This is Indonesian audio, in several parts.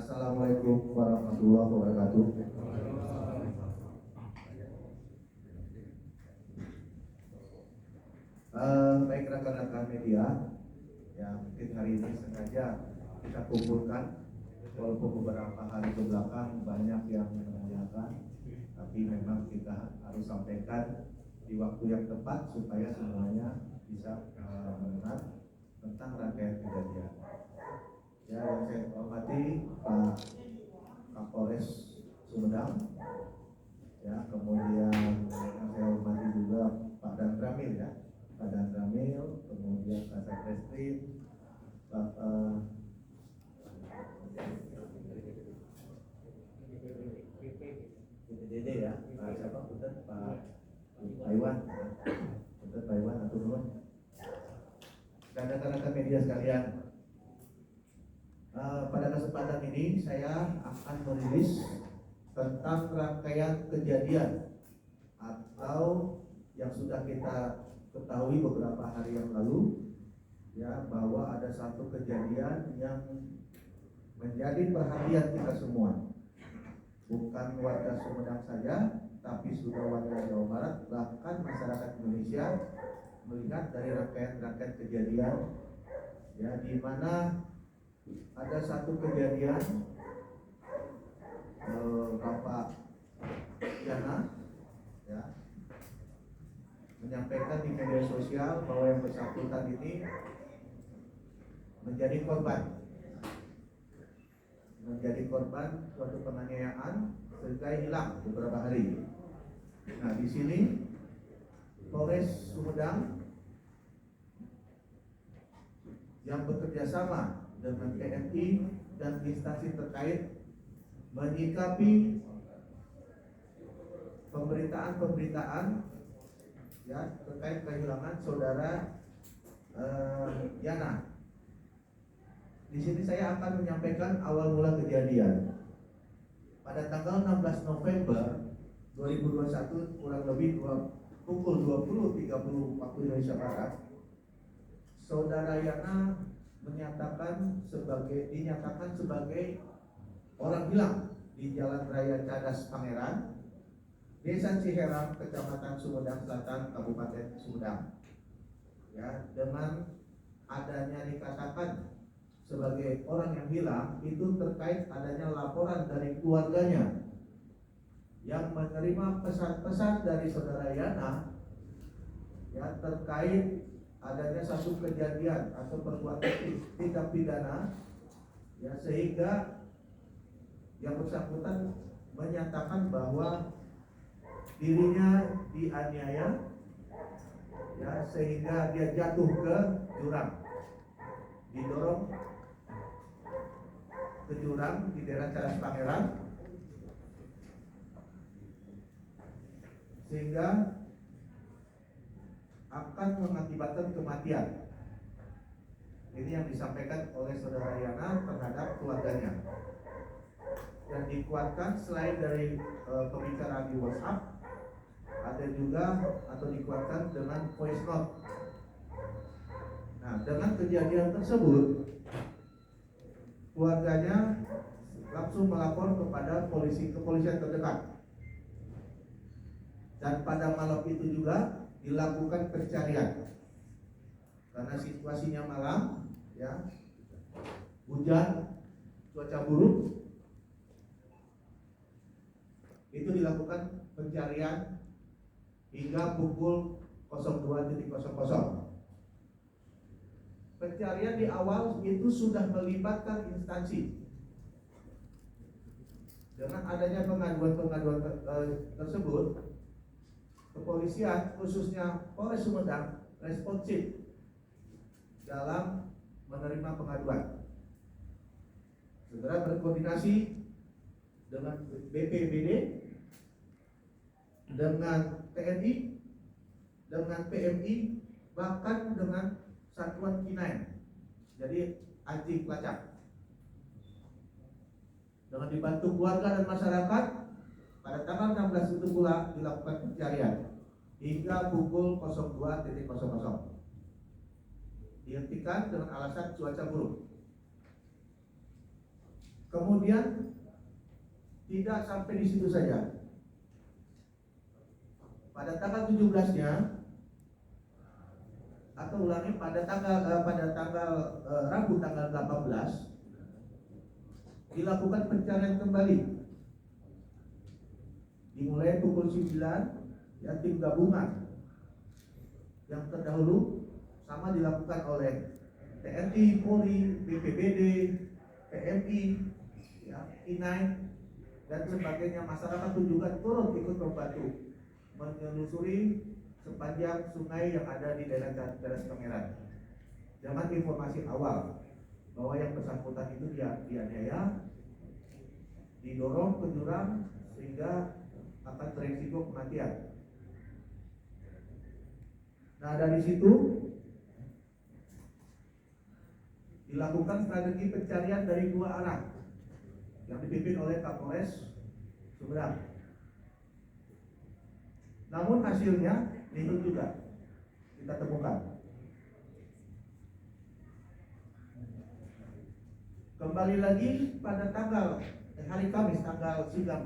Assalamualaikum warahmatullahi wabarakatuh. Baik rekan-rekan media, yang mungkin hari ini sengaja kita kumpulkan, walaupun beberapa hari ke belakang banyak yang menanyakan, tapi memang kita harus sampaikan di waktu yang tepat supaya semuanya bisa mendengar tentang rangkaian kejadian. Ya, yang saya hormati Pak Kapolres Sumedang, ya, kemudian yang saya hormati juga Pak Dandramil, ya, Pak Dandramil, kemudian Kasat Reskrim, Pak BPDD, ya, Pak siapa, Pak Iwan, Pak Iwan atau belum? Dan rekan-rekan media sekalian, pada kesempatan ini saya akan merilis tentang rangkaian kejadian atau yang sudah kita ketahui beberapa hari yang lalu, ya, bahwa ada satu kejadian yang menjadi perhatian kita semua, bukan warga Sumedang saja, tapi sudah warga Jawa Barat, bahkan masyarakat Indonesia melihat dari rangkaian kejadian, ya, di mana ada satu kejadian Bapak Yana, ya, menyampaikan di media sosial bahwa yang bersangkutan ini menjadi korban suatu penganiayaan sehingga hilang beberapa hari. Nah, di sini Polres Sumedang yang bekerja sama dengan TNI dan instansi terkait menyikapi pemberitaan, ya, terkait kehilangan saudara Yana. Di sini saya akan menyampaikan awal mula kejadian. Pada tanggal 16 November 2021 kurang lebih pukul 20.30 waktu Indonesia Barat, saudara Yana dinyatakan sebagai orang hilang di Jalan Raya Cadas Pangeran, Desa Ciherang, Kecamatan Sumedang Selatan, Kabupaten Sumedang. Ya, dengan adanya dikatakan sebagai orang yang hilang itu terkait adanya laporan dari keluarganya yang menerima pesan-pesan dari saudara Yana, ya, terkait adanya satu kejadian atau perbuatan tindak pidana, ya, sehingga yang bersangkutan menyatakan bahwa dirinya dianiaya, ya, sehingga dia jatuh ke jurang, didorong ke jurang di daerah Cadas Pangeran, sehingga akan mengakibatkan kematian. Ini yang disampaikan oleh saudara Yana terhadap keluarganya, dan dikuatkan selain dari pembicaraan di WhatsApp, ada juga atau dikuatkan dengan voice note. Nah, dengan kejadian tersebut, keluarganya langsung melapor kepada kepolisian terdekat, dan pada malam itu juga dilakukan pencarian karena situasinya malam, ya, hujan, cuaca buruk. Itu dilakukan pencarian hingga pukul 02.00. Pencarian di awal itu sudah melibatkan instansi. Dengan adanya pengaduan tersebut, kepolisian khususnya Polres Sumedang responsif dalam menerima pengaduan. Segera berkoordinasi dengan BPBD, dengan TNI, dengan PMI, bahkan dengan satuan K9, jadi anjing pelacak. Dengan dibantu keluarga dan masyarakat, pada tanggal 16 itu pula dilakukan pencarian hingga pukul 02.00. Dihentikan dengan alasan cuaca buruk. Kemudian tidak sampai di situ saja. Pada tanggal 17-nya atau ulangi pada tanggal Rabu tanggal 18 dilakukan pencarian kembali. Dimulai pukul 9 ya, tim gabungan yang terdahulu sama dilakukan oleh TNI, Polri, BPBD, PMI, ya, I9 dan sebagainya. Masyarakat pun juga turun ikut membantu menelusuri sepanjang sungai yang ada di daerah Daras Pangeran. Dengan informasi awal bahwa yang bersangkutan itu dianiaya, didorong ke jurang sehingga akan beresiko kematian. Nah, dari situ dilakukan strategi pencarian dari dua arah yang dipimpin oleh Kapolres Sumedang. Namun hasilnya nihil juga kita temukan. Kembali lagi pada hari Kamis tanggal 19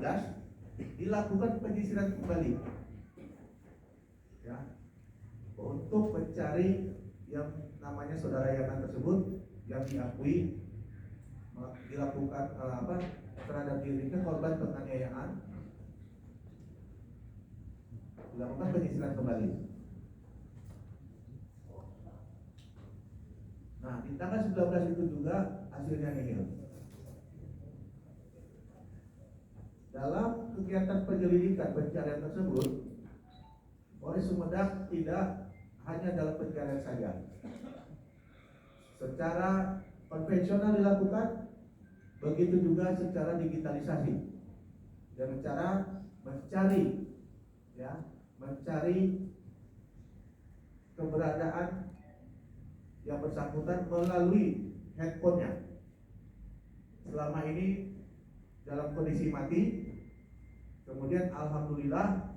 dilakukan penyisiran kembali, ya, untuk mencari yang namanya saudara Yana tersebut yang diakui dilakukan terhadap dirinya korban penganiayaan. Dilakukan penyisiran kembali. Nah, di tanggal 19 itu juga hasilnya nihil. Dalam kegiatan penyelidikan pencarian tersebut, Polres Sumedang tidak hanya dalam pencarian saja. Secara konvensional dilakukan, begitu juga secara digitalisasi. Dan cara mencari keberadaan yang bersangkutan melalui handphonenya. Selama ini dalam kondisi mati, kemudian alhamdulillah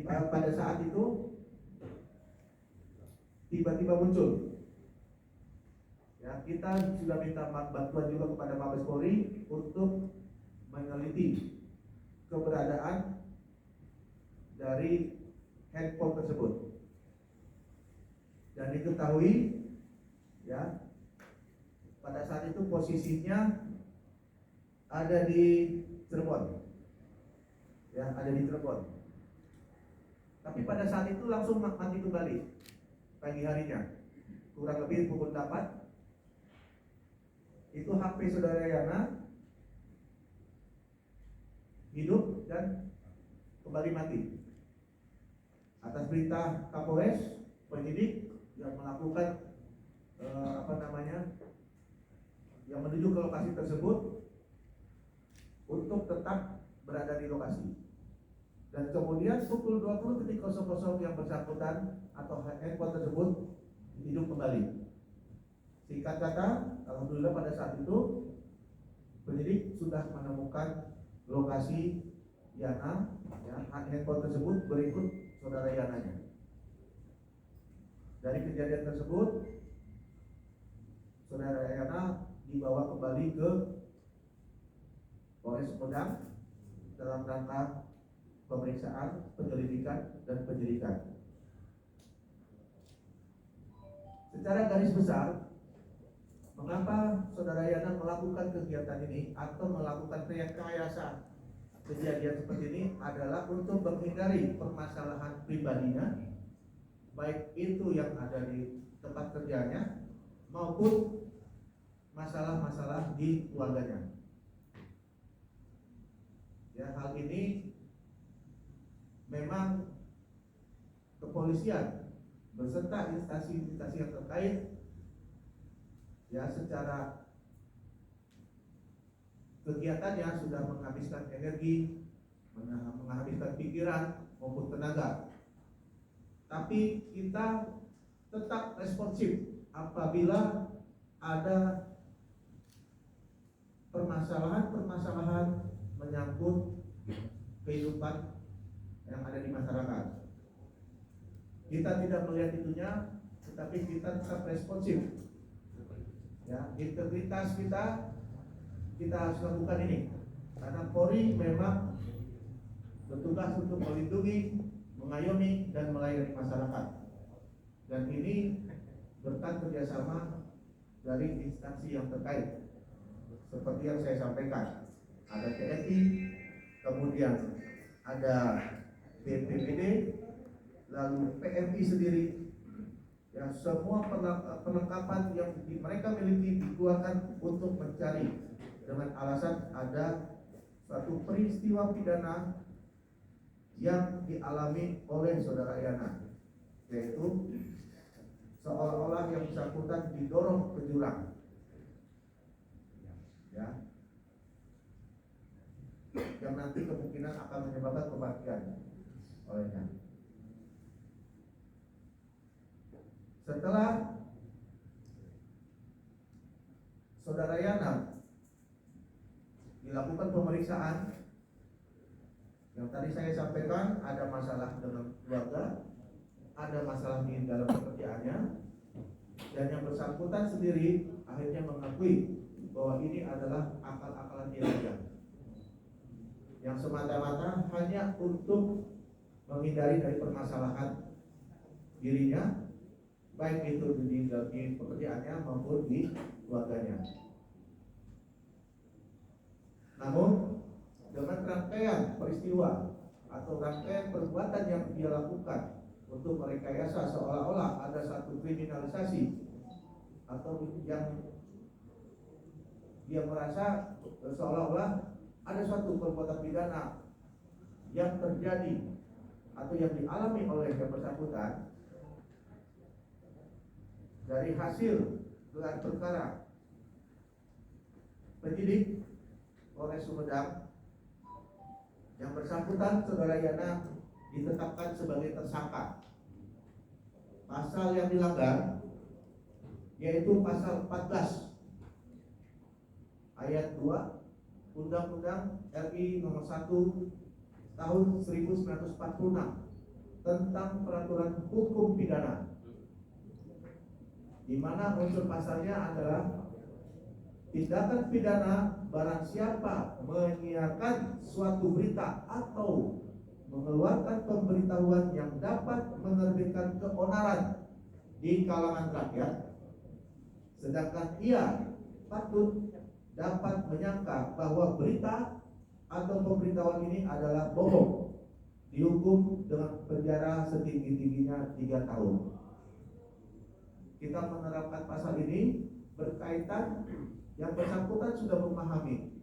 pada saat itu tiba-tiba muncul. Ya, kita sudah minta bantuan juga kepada Mabes Polri untuk meneliti keberadaan dari handphone tersebut. Dan diketahui, ya, pada saat itu posisinya ada di Cirebon, ya, ada di Cirebon. Tapi pada saat itu langsung mati kembali pagi harinya, kurang lebih pukul 8. Itu HP saudara Yana hidup dan kembali mati. Atas perintah Kapolres, penyidik yang melakukan yang menuju ke lokasi tersebut untuk tetap berada di lokasi. Dan kemudian pukul 20.00 yang bersangkutan atau handphone tersebut hidup kembali. Singkat kata, alhamdulillah pada saat itu penyidik sudah menemukan lokasi Yana, ya, handphone tersebut berikut saudara Yananya. Dari kejadian tersebut, saudara Yana dibawa kembali ke Polres Sumedang dalam rangka pemeriksaan, penyelidikan, dan penyidikan. Secara garis besar, mengapa saudara Yana melakukan kegiatan ini atau melakukan rekayasa kejadian seperti ini adalah untuk menghindari permasalahan pribadinya, baik itu yang ada di tempat kerjanya maupun masalah-masalah di keluarganya. Ya, hal ini memang kepolisian beserta instansi-instansi yang terkait, ya, secara kegiatannya sudah menghabiskan energi, menghabiskan pikiran maupun tenaga. Tapi kita tetap responsif apabila ada permasalahan-permasalahan menyangkut kehidupan yang ada di masyarakat. Kita tidak melihat itunya, tetapi kita tetap responsif, Ya, integritas kita harus lakukan ini. Karena Polri memang bertugas untuk melindungi, mengayomi, dan melayani masyarakat. Dan ini berkat kerjasama dari instansi yang terkait. Seperti yang saya sampaikan, ada TNI, kemudian ada BPBD, lalu PMI sendiri. Ya, semua perlengkapan yang mereka miliki dikeluarkan untuk mencari dengan alasan ada suatu peristiwa pidana yang dialami oleh saudara Yana, yaitu seolah-olah yang bersangkutan didorong ke jurang, ya, yang nanti kemungkinan akan menyebabkan kematian olehnya. Setelah saudara Yana dilakukan pemeriksaan, yang tadi saya sampaikan ada masalah dengan keluarga, ada masalah di dalam pekerjaannya, dan yang bersangkutan sendiri akhirnya mengakui bahwa ini adalah akal-akalan dia saja, yang semata-mata hanya untuk menghindari dari permasalahan dirinya, baik itu di pekerjaannya maupun di keluarganya. Namun dengan rangkaian peristiwa atau rangkaian perbuatan yang dia lakukan untuk merekayasa seolah-olah ada satu kriminalisasi atau yang dia merasa seolah-olah ada suatu perbuatan pidana yang terjadi atau yang dialami oleh yang bersangkutan, dari hasil gelar perkara penyidik Polres Sumedang, yang bersangkutan saudara Yana ditetapkan sebagai tersangka. Pasal yang dilanggar yaitu pasal 14 ayat 2 Undang-Undang RI nomor 1 tahun 1946 tentang peraturan hukum pidana, di mana unsur pasalnya adalah tindakan pidana barang siapa menyiarkan suatu berita atau mengeluarkan pemberitahuan yang dapat menerbitkan keonaran di kalangan rakyat, sedangkan ia patut dapat menyangka bahwa berita atau pemberitahuan ini adalah bohong, dihukum dengan penjara setinggi-tingginya 3 tahun. Kita menerapkan pasal ini berkaitan yang bersangkutan sudah memahami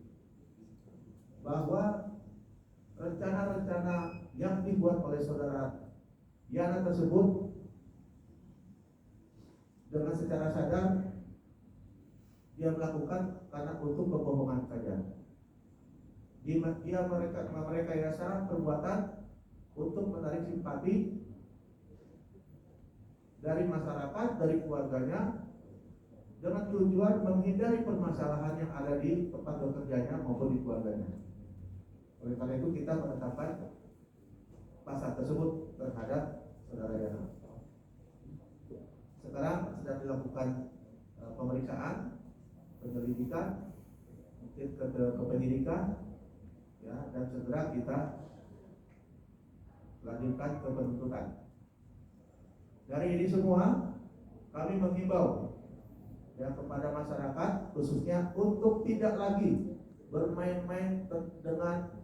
bahwa rencana-rencana yang dibuat oleh saudara Yana tersebut dengan secara sadar dia melakukan karena untuk kebohongan saja. Dia merekayasa perbuatan untuk menarik simpati dari masyarakat, dari keluarganya, dengan tujuan menghindari permasalahan yang ada di tempat bekerjanya maupun di keluarganya. Oleh karena itu kita menetapkan pasal tersebut terhadap saudara Yana. Sekarang sedang dilakukan pemeriksaan, penyelidikan, mungkin ke penyidikan, ya, dan segera kita lanjutkan ke penuntutan. Dari ini semua kami menghimbau ya kepada masyarakat khususnya untuk tidak lagi bermain-main dengan